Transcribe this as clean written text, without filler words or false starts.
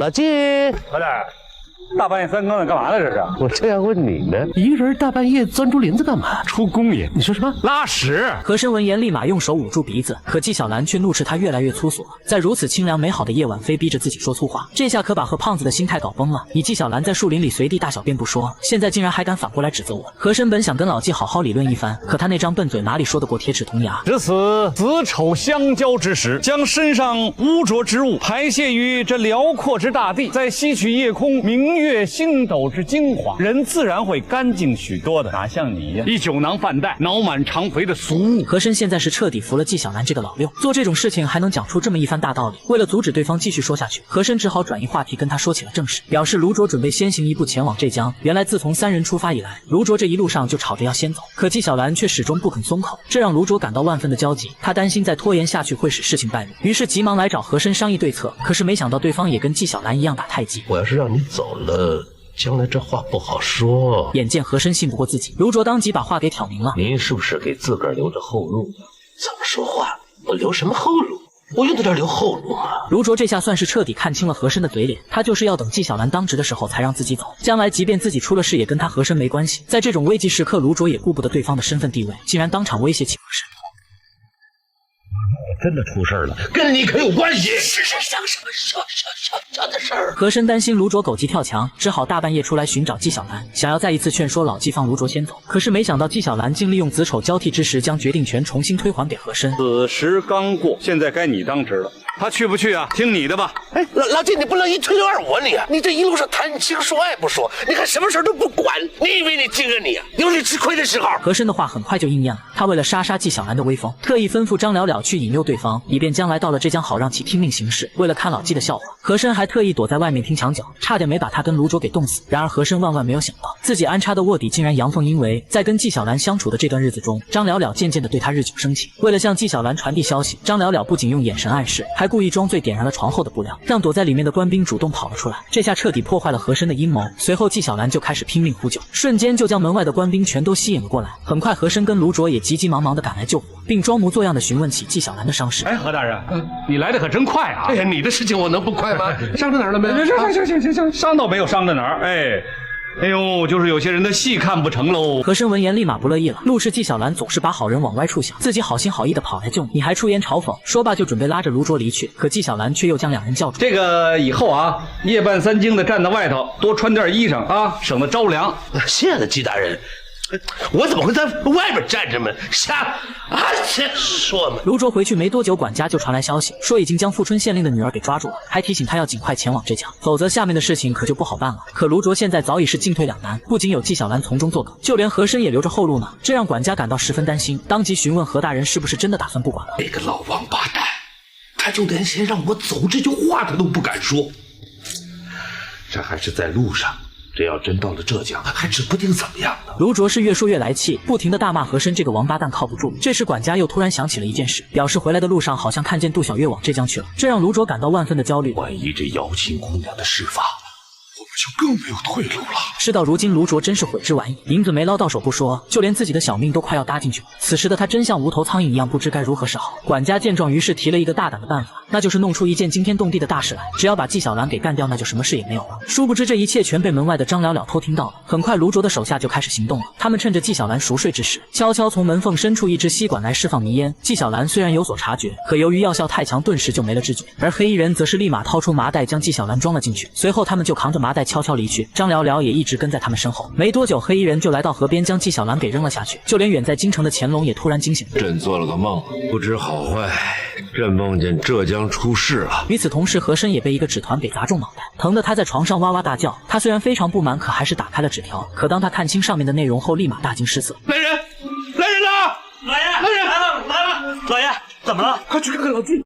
老季，老点，大半夜三更的干嘛呢？这是？我正要问你呢，一个人大半夜钻竹林子干嘛？出公爷，你说什么？拉屎！和珅闻言立马用手捂住鼻子，可纪晓岚却怒斥他越来越粗俗，在如此清凉美好的夜晚，非逼着自己说粗话，这下可把何胖子的心态搞崩了。你纪晓岚在树林里随地大小便不说，现在竟然还敢反过来指责我。和珅本想跟老纪好好理论一番，可他那张笨嘴哪里说得过铁齿铜牙？值此子丑相交之时，将身上污浊之物排泄于这辽阔之大地，再吸取夜空明月星斗之精华，人自然会干净许多的。哪像你呀，一酒囊饭袋，脑满肠肥的俗物。和珅现在是彻底服了纪晓岚这个老六，做这种事情还能讲出这么一番大道理。为了阻止对方继续说下去，和珅只好转移话题，跟他说起了正事，表示卢卓准备先行一步前往浙江。原来自从三人出发以来，卢卓这一路上就吵着要先走，可纪晓岚却始终不肯松口，这让卢卓感到万分的焦急。他担心再拖延下去会使事情败露，于是急忙来找和珅商议对策。可是没想到对方也跟纪晓岚一样打太极，我要是让你走了，将来这话不好说。眼见和珅信不过自己，卢卓当即把话给挑明了。您是不是给自个儿留着后路？怎么说话？我留什么后路？我用得着留后路吗？卢卓这下算是彻底看清了和珅的嘴脸，他就是要等纪晓岚当值的时候才让自己走，将来即便自己出了事也跟他和珅没关系。在这种危急时刻，卢卓也顾不得对方的身份地位，竟然当场威胁起和珅。真的出事了，跟你可有关系？是什么小的事儿？和珅担心卢卓狗急跳墙，只好大半夜出来寻找纪晓岚，想要再一次劝说老纪放卢卓先走。可是没想到纪晓岚竟利用子丑交替之时，将决定权重新推还给和珅。此时刚过，现在该你当值了。他去不去啊？听你的吧。哎，老季，你不乐一推六二五啊你啊！你这一路上谈情说爱不说，你看什么事儿都不管，你以为你精啊你啊？有你吃亏的时候。和珅的话很快就应验了，他为了杀纪晓岚的威风，特意吩咐张了了去引诱对方，以便将来到了浙江好让其听命行事。为了看老纪的笑话，和珅还特意躲在外面听墙角，差点没把他跟卢卓给冻死。然而和珅万万没有想到，自己安插的卧底竟然阳奉阴违。在跟纪晓岚相处的这段日子中，张了了渐渐地对他日久生情。为了向纪晓岚传递消息，张了了不仅用眼神暗示，还故意装醉点燃了床后的布料，让躲在里面的官兵主动跑了出来。这下彻底破坏了和珅的阴谋。随后纪晓岚就开始拼命呼救，瞬间就将门外的官兵全都吸引了过来。很快和珅跟卢卓也急急忙忙地赶来救火，并装模作样地询问起纪晓岚的伤势。哎，何大人，你来的可真快啊！哎呀，你的事情我能不快吗？伤着哪儿了没？行，伤倒没有伤着哪儿。哎呦，就是有些人的戏看不成喽。和珅闻言立马不乐意了，怒斥纪晓岚总是把好人往歪处想，自己好心好意的跑来救你，你还出言嘲讽。说罢就准备拉着卢卓离去，可纪晓岚却又将两人叫住。这个以后啊，夜半三更的站在外头，多穿点衣裳啊，省得着凉。谢了，纪大人。我怎么会在外边站着呢？说嘛！卢卓回去没多久，管家就传来消息，说已经将富春县令的女儿给抓住了，还提醒他要尽快前往浙江，否则下面的事情可就不好办了。可卢卓现在早已是进退两难，不仅有纪晓岚从中作梗，就连和珅也留着后路呢，这让管家感到十分担心，当即询问何大人是不是真的打算不管了。那个老王八蛋，他就连先让我走这句话他都不敢说，这还是在路上。这要真到了浙江，还指不定怎么样呢。卢卓是越说越来气，不停地大骂和珅这个王八蛋靠不住。这时管家又突然想起了一件事，表示回来的路上好像看见杜小月往浙江去了，这让卢卓感到万分的焦虑。万一这瑶琴姑娘的事发，我们就更没有退路了。事到如今，卢卓真是悔之晚矣，银子没捞到手不说，就连自己的小命都快要搭进去了。此时的他真像无头苍蝇一样，不知该如何是好。管家见状，于是提了一个大胆的办法，那就是弄出一件惊天动地的大事来，只要把纪晓岚给干掉，那就什么事也没有了。殊不知这一切全被门外的张了了偷听到了。很快卢卓的手下就开始行动了，他们趁着纪晓岚熟睡之时，悄悄从门缝伸出一支吸管来释放迷烟。纪晓岚虽然有所察觉，可由于药效太强，顿时就没了知觉。而黑衣人则是立马掏出麻袋将纪晓岚装了进去，随后他们就扛着麻袋悄悄离去，张了了也一直跟在他们身后。没多久，黑衣人就来到河边，将纪晓岚给扔了下去。就连远在京城的乾隆也突然惊醒了。朕做了个梦，不知好坏，朕梦见浙江出事了。与此同时，和珅也被一个纸团给砸中脑袋，疼得他在床上哇哇大叫。他虽然非常不满，可还是打开了纸条。可当他看清上面的内容后，立马大惊失色。来人了！老爷，来人！来了！老爷，怎么了？快去看看老季。